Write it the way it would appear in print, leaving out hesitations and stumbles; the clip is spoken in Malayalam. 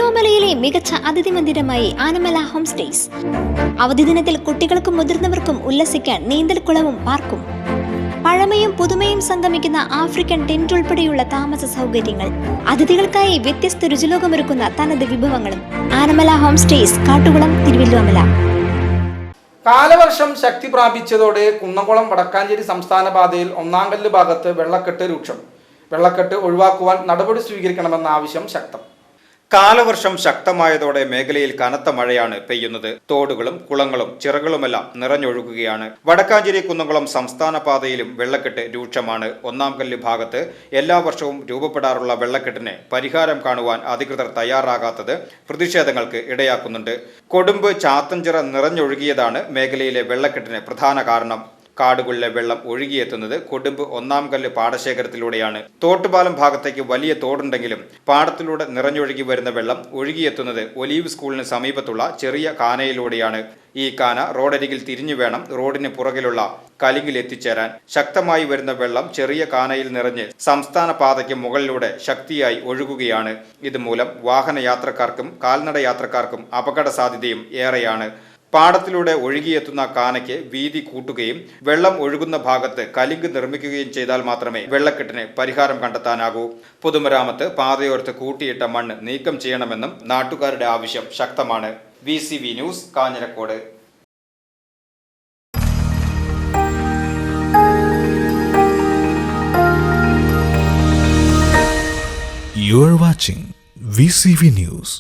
തിരുവല്ലോമലയിലെ മികച്ച അതിഥി മന്ദിരമായി ആനമല ഹോം സ്റ്റേസ്. അവധി ദിനത്തിൽ കുട്ടികൾക്കും മുതിർന്നവർക്കും ഉല്ലസിക്കാൻ നീന്തൽക്കുളവും പാർക്കും. പഴമയും പുതുമയും സംഗമിക്കുന്ന ആഫ്രിക്കൻ ടെന്റ് ഉൾപ്പെടെയുള്ള താമസ സൗകര്യങ്ങൾ, അതിഥികൾക്കായി വ്യത്യസ്ത രുചിലോകമൊരുക്കുന്ന തനത് വിഭവങ്ങളും. Anamala home stays, Kattukulam, Thiruvallomala. കാലവർഷം ശക്തി പ്രാപിച്ചതോടെ കുന്നംകുളം വടക്കാഞ്ചേരി സംസ്ഥാന പാതയിൽ ഒന്നാംകല്ല് ഭാഗത്ത് വെള്ളക്കെട്ട് രൂക്ഷം. വെള്ളക്കെട്ട് ഒഴിവാക്കുവാൻ നടപടി സ്വീകരിക്കണമെന്ന ആവശ്യം ശക്തം. കാലവർഷം ശക്തമായതോടെ മേഖലയിൽ കനത്ത മഴയാണ് പെയ്യുന്നത്. തോടുകളും കുളങ്ങളും ചിറകളുമെല്ലാം നിറഞ്ഞൊഴുകുകയാണ്. വടക്കാഞ്ചേരി കുന്നംകുളം സംസ്ഥാന പാതയിലും വെള്ളക്കെട്ട് രൂക്ഷമാണ്. ഒന്നാംകല്ല് ഭാഗത്ത് എല്ലാ വർഷവും രൂപപ്പെടാറുള്ള വെള്ളക്കെട്ടിന് പരിഹാരം കാണുവാൻ അധികൃതർ തയ്യാറാകാത്തത് പ്രതിഷേധങ്ങൾക്ക് ഇടയാക്കുന്നുണ്ട്. കൊടുമ്പ് ചാത്തഞ്ചിറ നിറഞ്ഞൊഴുകിയതാണ് മേഖലയിലെ വെള്ളക്കെട്ടിന് പ്രധാന കാരണം. കാടുകളിലെ വെള്ളം ഒഴുകിയെത്തുന്നത് കൊടുമ്പ് ഒന്നാംകല്ല് പാടശേഖരത്തിലൂടെയാണ്. തോട്ടുപാലം ഭാഗത്തേക്ക് വലിയ തോടുണ്ടെങ്കിലും പാടത്തിലൂടെ നിറഞ്ഞൊഴുകി വരുന്ന വെള്ളം ഒഴുകിയെത്തുന്നത് ഒലീവ് സ്കൂളിന് സമീപത്തുള്ള ചെറിയ കാനയിലൂടെയാണ്. ഈ കാന റോഡരികിൽ തിരിഞ്ഞു വേണം റോഡിന് പുറകിലുള്ള കലിങ്കിൽ എത്തിച്ചേരാൻ. ശക്തമായി വരുന്ന വെള്ളം ചെറിയ കാനയിൽ നിറഞ്ഞ് സംസ്ഥാന പാതയ്ക്ക് മുകളിലൂടെ ശക്തിയായി ഒഴുകുകയാണ്. ഇതുമൂലം വാഹനയാത്രക്കാർക്കും കാൽനട യാത്രക്കാർക്കും അപകട സാധ്യതയും ഏറെയാണ്. പാടത്തിലൂടെ ഒഴുകിയെത്തുന്ന കാനയ്ക്ക് വീതി കൂട്ടുകയും വെള്ളം ഒഴുകുന്ന ഭാഗത്ത് കലിങ്ക് നിർമ്മിക്കുകയും ചെയ്താൽ മാത്രമേ വെള്ളക്കെട്ടിന് പരിഹാരം കണ്ടെത്താനാകൂ. പൊതുമരാമത്ത് പാതയോരത്ത് കൂട്ടിയിട്ട മണ്ണ് നീക്കം ചെയ്യണമെന്നും നാട്ടുകാരുടെ ആവശ്യം ശക്തമാണ്. VCV news, Kanjirakode. You are watching VCV News.